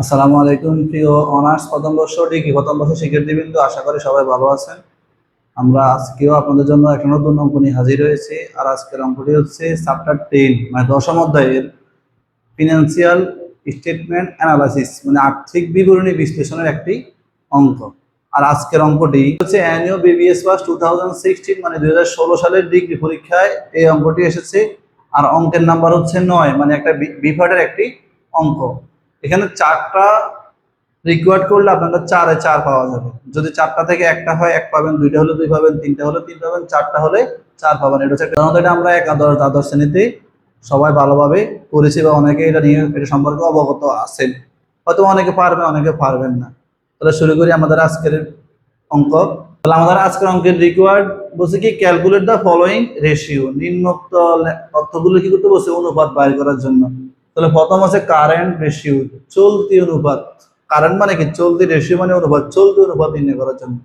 আসসালামু আলাইকুম প্রিয় অনার্স প্রথম বর্ষ ডিগ্রি প্রথম বর্ষ শিক্ষার্থীবৃন্দ, আশা করি সবাই ভালো আছেন। আমরা আজকেও আপনাদের জন্য একটা নতুন অঙ্ক নিয়ে হাজির হয়েছি। আর আজকের অঙ্কটি হচ্ছে চ্যাপ্টার 10 মানে দশম অধ্যায়ের ফিনান্সিয়াল স্টেটমেন্ট অ্যানালাইসিস মানে আর্থিক বিবরণী বিশ্লেষণের একটি অঙ্ক। আর আজকের অঙ্কটি হচ্ছে অ্যানুয়াল বিবিএস পাস 2016 মানে 2016 সালের ডিগ্রি পরীক্ষায় এই অঙ্কটি এসেছে। আর অঙ্কের নাম্বার হচ্ছে 9 মানে একটা বিভাগের একটি অঙ্ক। এখানে চারটা রিকোয়ার্ড করলে আপনাদের 4-এ 4 পাওয়া যাবে। যদি চারটা থেকে একটা হয় 1 পাবেন, দুইটা হলে 2 পাবেন, তিনটা হলে 3 পাবেন, চারটা হলে 4 পাবেন। এটা হচ্ছে সাধারণত এটা আমরা একাদশ দ্বাদশ শ্রেণীতে সবাই ভালোভাবে করেছি বা অনেকে এটা নিয়ে এটা সম্পর্কে অবগত আছেন। হয়তো অনেকে পারবে, অনেকে পারবেন না। তাহলে শুরু করি আমাদের আজকের অঙ্ক। তাহলে আমাদের আজকের অঙ্কের রিকোয়ার্ড বলছে কি, ক্যালকুলেট দ্য ফলোইং রেশিও, নিম্নোক্ত তথ্যগুলো কি করতে বলছে, অনুপাত বাইর করার জন্য। তাহলে প্রথম আছে কারেন্ট রেশিও, চলতি অনুপাত। কারেন্ট মানে কি, চলতি, রেশিও মানে অনুপাত, চলতি অনুপাত নির্ণয় করার জন্য।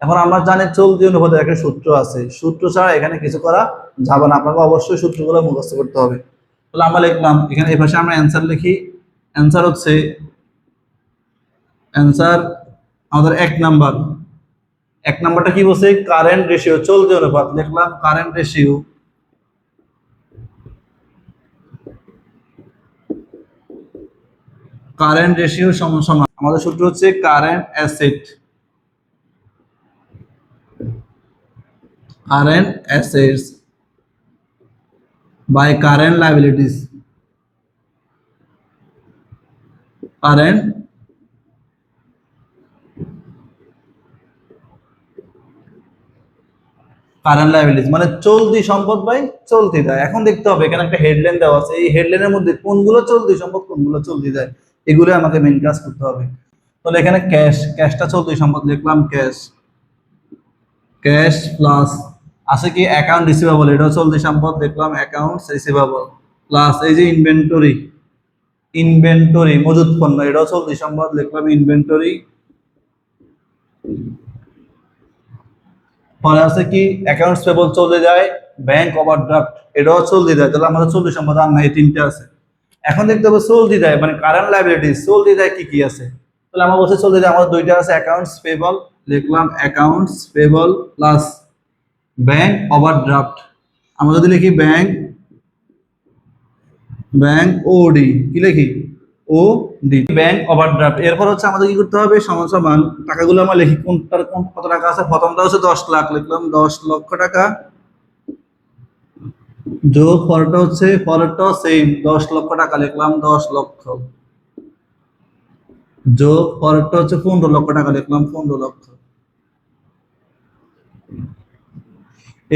এখন আমরা জানি চলতি অনুপাতের একটা সূত্র আছে, সূত্র ছাড়া এখানে কিছু করা যাবে না, আপনাকে অবশ্যই সূত্রগুলো মুখস্থ করতে হবে। তাহলে আমরা লিখলাম এখানে, এই পাশে আমরা অ্যান্সার লিখি। অ্যান্সার হচ্ছে, অ্যান্সার আমাদের 1 নাম্বার। 1 নাম্বারটা কি বলছে, কারেন্ট রেশিও, চলতি অনুপাত। লিখলাম কারেন্ট রেশিও, কারেন্ট রেশিও সমান সমান আমাদের সূত্র হচ্ছে current asset, current assets by current liabilities, current current liabilities মানে চলতি সম্পদ বাই চলতি দায়। এখন দেখতে হবে এখানে একটা হেডলাইন দেওয়া আছে, এই হেডলাইনের মধ্যে কোনগুলো চলতি সম্পদ কোনগুলো চলতি দায়, এগুলো আমাকে মেইন কাজ করতে হবে। তাহলে এখানে ক্যাশ, ক্যাশটা চলতি সম্পদ, লিখলাম ক্যাশ, ক্যাশ প্লাস আছে কি অ্যাকাউন্ট রিসিভেবল, এটাও চলতি সম্পদ, দেখলাম অ্যাকাউন্টস রিসিভেবল, প্লাস এই যে ইনভেন্টরি, ইনভেন্টরি মজুত পণ্য, এটাও চলতি সম্পদ, লিখলাম ইনভেন্টরি। পরে আছে কি অ্যাকাউন্টস পেবল চলে যায়, ব্যাংক ওভারড্রাফট এটাও চলতি দেয়। তাহলে আমাদের চলতি সম্পদ আর নাই, 3টে আছে। এখন দেখতে হবে চলতি দেয় মানে কারেন্ট লাইবিলিটিস, চলতি দেয় কি কি আছে। তাহলে আমার বলছে চলতি দেয় আমাদের 2টা আছে, অ্যাকাউন্টস পেবল, লিখলাম accounts payable plus bank overdraft. আমরা যদি লিখি ব্যাংক, ব্যাংক ওডি, কি লিখি ও ডি, ব্যাংক ওভারড্রাফট। এরপর হচ্ছে আমাদের কি করতে হবে, সমান সমান টাকাগুলো আমরা লিখি, কোনটার কোন কত টাকা আছে। প্রথমটা হচ্ছে 10 লাখ, লিখলাম 10 লক্ষ টাকা, যোগ পরেরটা হচ্ছে, পরেরটা সেম 10 লক্ষ টাকা, লিখলাম 10 লক্ষ, যোগ পরেরটা হচ্ছে 15 লক্ষ টাকা, লিখলাম 15 লক্ষ।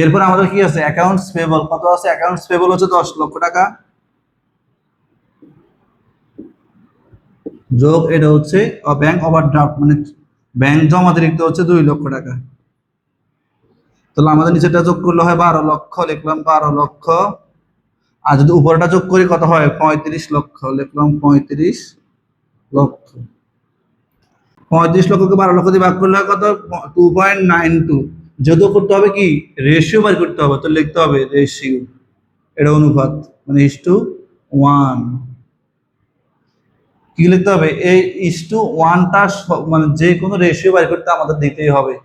এরপর আমাদের কি আছে, অ্যাকাউন্টস পেবল কত আছে, অ্যাকাউন্টস পেবল হচ্ছে 10 লক্ষ টাকা, যোগ এটা হচ্ছে ব্যাংক ওভারড্রাফট মানে ব্যাংক জমাতিরিক্ত হচ্ছে 2 লক্ষ টাকা। তাহলে আমাদের নিচেটা যোগ করলে হয় 12 লক্ষ, লিখলাম 12 লক্ষ। আর যদি উপরটা যোগ করি কত হয়, 35 লক্ষ, লিখলাম 35 লক্ষ। 35 লক্ষকে 12 লক্ষ দিয়ে ভাগ করলে হয় কত, 2.92। যদিও করতে হবে কি, রেশিও বার করতে হবে, তো লিখতে হবে রেশিও, এটা অনুপাত মানে ইস টু 1। কি লিখতে হবে, এই ইস টু 1টা মানে যে কোনো রেশিও বার করতে আমাদের দিতেই হবে।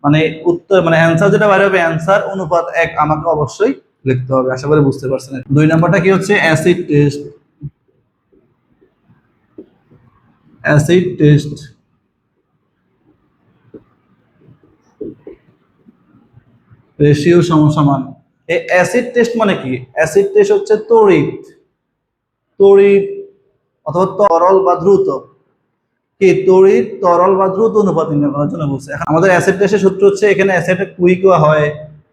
মানে উত্তর মানে অ্যান্সার যেটা বাইরে হবে, অ্যান্সার অনুপাত 1 আমাকে অবশ্যই লিখতে হবে। আশা করি বুঝতে পারছেন। 2 নাম্বারটা কি হচ্ছে, acid test, acid test ratio সমান সমান। এই অ্যাসিড টেস্ট মানে কি, অ্যাসিড টেস্ট হচ্ছে তড়িৎ, তড়িৎ অথবা তরল বা দ্রুত, কি তড়িৎ তরল বা দ্রুত অনুপাত নির্ণয় করার জন্য বলছে। এখন আমাদের অ্যাসিড টেস্টের সূত্র হচ্ছে, এখানে অ্যাসিড কুইক হয়,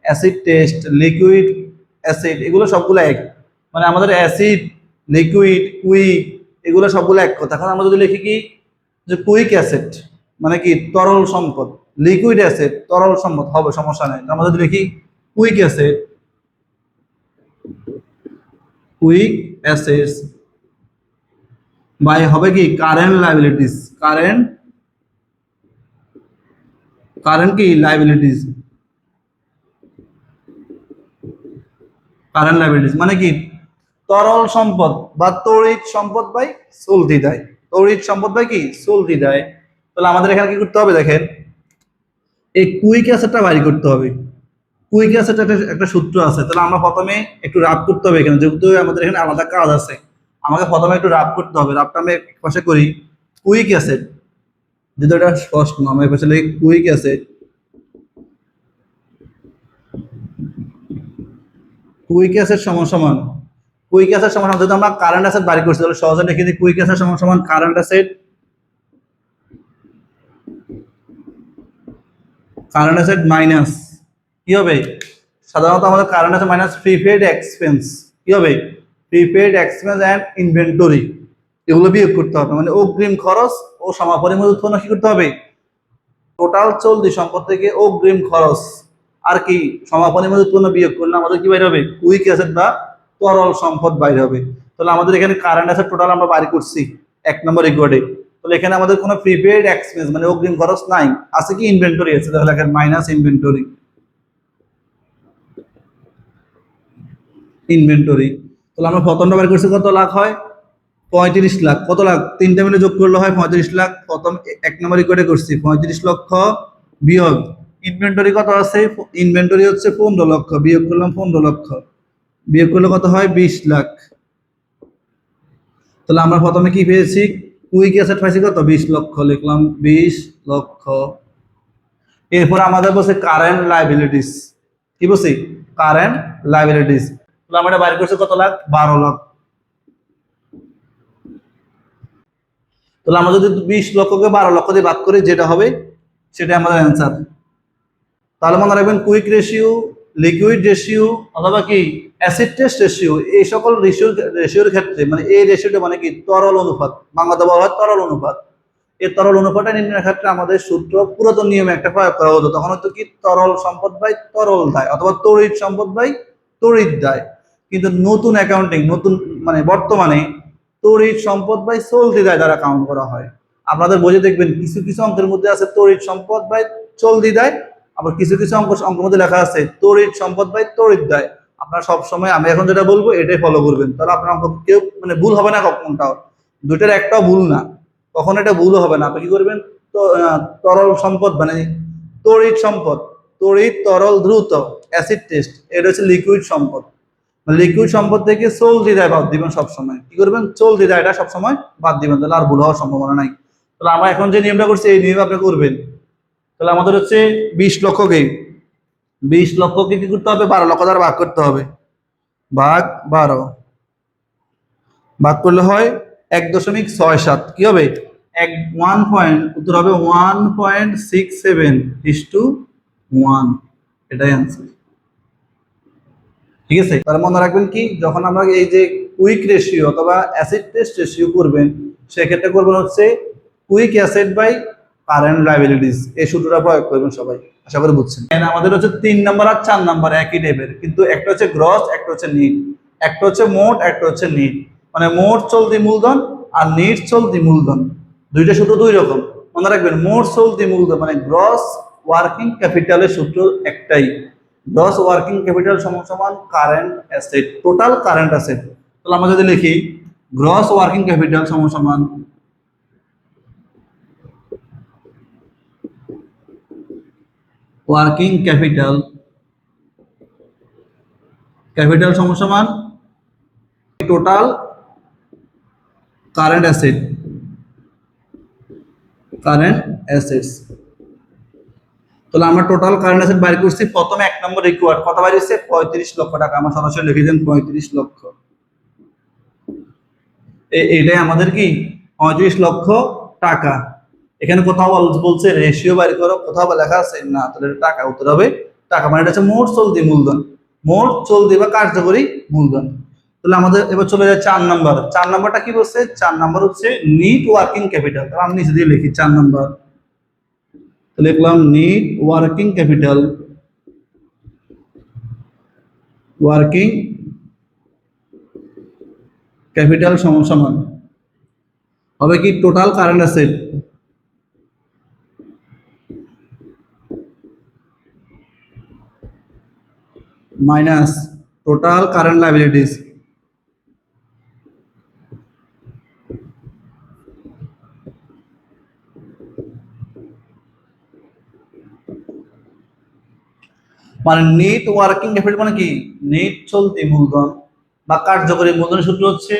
অ্যাসিড টেস্ট, লিকুইড অ্যাসিড, এগুলো সবগুলো এক। মানে আমাদের অ্যাসিড, লিকুইড, কুইক এগুলো সবগুলো এক কথা। এখন আমরা যদি লিখি কি, যে কুইক অ্যাসিড মানে কি তরল সম্পদ, লিকুইড অ্যাসিড তরল সম্পদ হবে, সমস্যা নেই। আমরা যদি লিখি quick acid, quick acids by হবে কি কারেন্ট লাইবিলিটিস, কারেন্ট, কারেন্ট কি লাইবিলিটিস, কারেন্ট লাইবিলিটিস মানে কি তরল সম্পদ বা তড়িৎ সম্পদ বাই চলতি দায়। তড়িৎ সম্পদ বাই কি চলতি দায়। তাহলে আমাদের এখানে কি করতে হবে দেখেন, এই কুইক অ্যাসেটটা বাইর করতে হবে। কুইক অ্যাসেট একটা সূত্র আছে, তাহলে আমরা প্রথমে একটু রাব করতে হবে এখানে, যেহেতু আমাদের এখানে আলাদা কাজ আছে আমাকে প্রথমে একটু রাব করতে হবে। রাবটা আমি এক পাশে করি। কুইক অ্যাসেট, যেহেতু এটা স্পষ্ট না, আমি পাশে লিখি কুইক অ্যাসেট। কুইক অ্যাসেট সমান সমান, কুইক অ্যাসেট সমান সমান, যদি আমরা কারেন্ট অ্যাসেট বাড়ি করছি তাহলে সহজে লিখে দিই কুইক অ্যাসেট সমান সমান current asset. Current asset minus কি হবে, সাধারণত আমাদের current asset minus prepaid expense, কি হবে প্রিপেড এক্সপেন্স অ্যান্ড ইনভেন্টরি, এগুলো বিয়োগ করতে হবে। মানে অগ্রিম খরচ ও সমাপরিমাণ উৎপন্ন কি করতে হবে, টোটাল চলতি সম্পদ থেকে অগ্রিম খরচ আর কি সমাপরিমাণ উৎপন্ন বিয়োগ করলে আমাদের কি বাইরে হবে, কুইক অ্যাসেট বা তরল সম্পদ বাইরে হবে। তাহলে আমাদের এখানে কারেন্ট অ্যাসেট টোটাল আমরা বাইর করছি 1 নম্বর রেকর্ডে। তাহলে এখানে আমাদের কোনো প্রিপেড এক্সপেন্স মানে অগ্রিম খরচ নাই, আছে কি ইনভেন্টরি আছে, তাহলে এখানে মাইনাস ইনভেন্টরি। ইনভেন্টরি, তাহলে আমরা প্রথমটা বের করছি কত লাখ হয়, 35 লাখ। কত লাখ, তিনটা মিলে যোগ করলে হয় 35 লাখ। প্রথম 1 নম্বর রেকর্ডে করছি 35 লক্ষ বিয়োগ ইনভেন্টরি কত আছে, ইনভেন্টরি হচ্ছে 15 লক্ষ, বিয়োগ করলাম 15 লক্ষ, বিয়োগ করলে কত হয় 20 লাখ। তাহলে আমরা প্রথমে কি পেয়েছি, কুইক অ্যাসেট পাইছি কত 20 লক্ষ, লিখলাম 20 লক্ষ। এরপর আমাদের বলছে কারেন্ট লাইবিলিটিস, কি বলছি কারেন্ট লাইবিলিটিস, তাহলে আমরা বাইর করছি কত লাখ 12 লাখ। তাহলে আমরা যদি 20 লক্ষকে 12 লক্ষ দিয়ে ভাগ করি যেটা হবে সেটা আমাদের অ্যান্সার। তাহলে মনে রাখবেন কুইক রেশিও, লিকুইড রেশিও অথবা কি অ্যাসিড টেস্ট রেশিও, এই সকল রেশিওর ক্ষেত্রে মানে এই রেশিওটা মানে কি তরল অনুপাত, বাংলাতে বলা হয় তরল অনুপাত। এই তরল অনুপাতটা নির্ণয়ের ক্ষেত্রে আমাদের সূত্র পুরাতন নিয়মে একটা প্রয়োগ করা হতো, তখন হতো কি তরল সম্পদ বাই তরল দায় অথবা তড়িৎ সম্পদ বাই তড়িৎ দায়। কিন্তু নতুন অ্যাকাউন্টিং, নতুন মানে বর্তমানে তড়িৎ সম্পদ বাই চলতি দায় দ্বারা কাউন্ট করা হয়। আপনাদের বইয়ে দেখবেন কিছু কিছু অঙ্কের মধ্যে আছে তড়িৎ সম্পদ বাই চলতি দায়, আবার কিছু কিছু অঙ্কের মধ্যে লেখা আছে তড়িৎ সম্পদ বাই তড়িৎ দায়। আপনারা সবসময় আমি এখন যেটা বলবো এটাই ফলো করবেন, তাহলে আপনার অঙ্ক কেউ মানে ভুল হবে না, কোনটাও দুইটার একটাও ভুল না, কখনো এটা ভুলও হবে না। আপনি কি করবেন, তরল সম্পদ মানে তড়িৎ সম্পদ, তড়িৎ তরল দ্রুত অ্যাসিড টেস্ট, এটা হচ্ছে লিকুইড সম্পদ। লিকুইড সম্পদ থেকে চলতি দায় বাদ দিবেন সবসময়, কি করবেন চলতি দায়টা সবসময় বাদ দিবেন, তাহলে আর ভুল হওয়ার সম্ভাবনা নাই। তাহলে আমরা এখন যে নিয়মটা করছি এই নিয়ম আপনি করবেন। তাহলে আমাদের হচ্ছে 20 লক্ষকে কি করতে হবে 12 লক্ষ দ্বারা ভাগ করতে হবে, ভাগ 12, ভাগ করলে হয় 1.67, কি হবে এক 1 পয়েন্ট, উত্তর হবে 1.67:1, এটাই অ্যান্সার। ঠিক আছে, তার মনে রাখবেন কি যখন আমরা এই যে কুইক রেশিও অথবা অ্যাসিড টেস্ট রেশিও করবেন সেক্ষেত্রে করবেন হচ্ছে quick asset by current liabilities, এই সূত্রটা প্রয়োগ করবেন সবাই, আশা করি বুঝছেন। আমাদের হচ্ছে 3 নাম্বার আর 4 নাম্বার একই টাইপের, কিন্তু একটা হচ্ছে গ্রস একটা হচ্ছে নিট, একটা হচ্ছে মোট একটা হচ্ছে নিট, মানে মোট চলতি মূলধন আর নিট চলতি মূলধন, দুইটা সূত্র দুই রকম। মনে রাখবেন মোট চলতি মূলধন মানে গ্রস ওয়ার্কিং ক্যাপিটালের সূত্র একটাই, গ্রস ওয়ার্কিং ক্যাপিটাল সমান সমান current asset, total current asset. তাহলে আমরা যদি লিখি গ্রস ওয়ার্কিং ক্যাপিটাল সমান সমান ওয়ার্কিং ক্যাপিটাল, ক্যাপিটাল সমান সমান total current asset, current assets. তাহলে আমরা টোটাল কারেন্ট অ্যাসেট বাইর করছি, প্রথমে 1 নম্বর রিকোয়ার্ড কত বাইর হচ্ছে 35 লক্ষ টাকা, আমরা সরাসরি লিখে দেন 35 লক্ষ। এটাই আমাদের কি 35 লক্ষ টাকা। এখানে কোথাও বলছে রেশিও বাইর করো, কোথাও লেখা আছে না, তাহলে টাকা উত্তর হবে টাকা, মানে এটা হচ্ছে মোট চলতি মূলধন, মোট চলতি বা কার্যকরী মূলধন। তাহলে আমাদের এবার চলে যায় 4 নাম্বার। 4 নাম্বারটা কি বলছে, 4 নাম্বার হচ্ছে নিট ওয়ার্কিং ক্যাপিটাল। তাহলে আমি নিচে দিয়ে লিখি 4 নাম্বার, লিখলাম net working capital, working capital সমান সমান হবে কি total current asset minus total current liabilities. মানে নেট ওয়ার্কিং ক্যাপিটাল মানে কি, নেট চলতি মূলধন বা কার্যকরী মূলধনের সূত্র হচ্ছে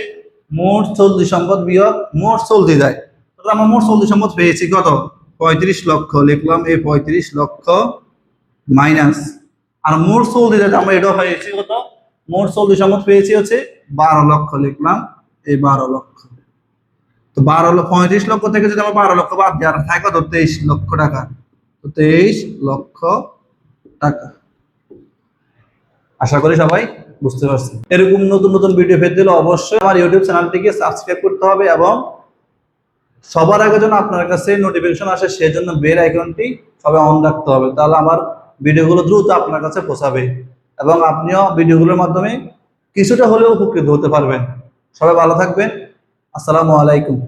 মোট চলতি সম্পদ বিয়োগ মোট চলতি দায়। তাহলে আমরা মোট চলতি সম্পদ পেয়েছি কত, 35 লক্ষ, লিখলাম এই 35 লক্ষ মাইনাস, আর মোট চলতি দায় আমরা এটাও পেয়েছি কত, মোট চলতি সম্পদ পেয়েছি হচ্ছে 12 লক্ষ, লিখলাম এই 12 লক্ষ। তো 35 লক্ষ থেকে যদি আমরা 12 লক্ষ বাদ দিই, আর থাকে কত, 23 লক্ষ টাকা। তো 23 লক্ষ টাকা। আশা করি সবাই বুঝতে পারছেন। এরকম নতুন নতুন ভিডিও পেতে হলে অবশ্যই আমার ইউটিউব চ্যানেলটিকে সাবস্ক্রাইব করতে হবে এবং সবার আগে যেন আপনার কাছে নোটিফিকেশন আসে সেজন্য বেল আইকনটি সবাই অন রাখতে হবে, তাহলে আমার ভিডিওগুলো দ্রুত আপনার কাছে পৌঁছাবে এবং আপনিও ভিডিওগুলোর মাধ্যমে কিছুটা হলেও উপকৃত হতে পারবেন। সবাই ভালো থাকবেন। আসসালামু আলাইকুম।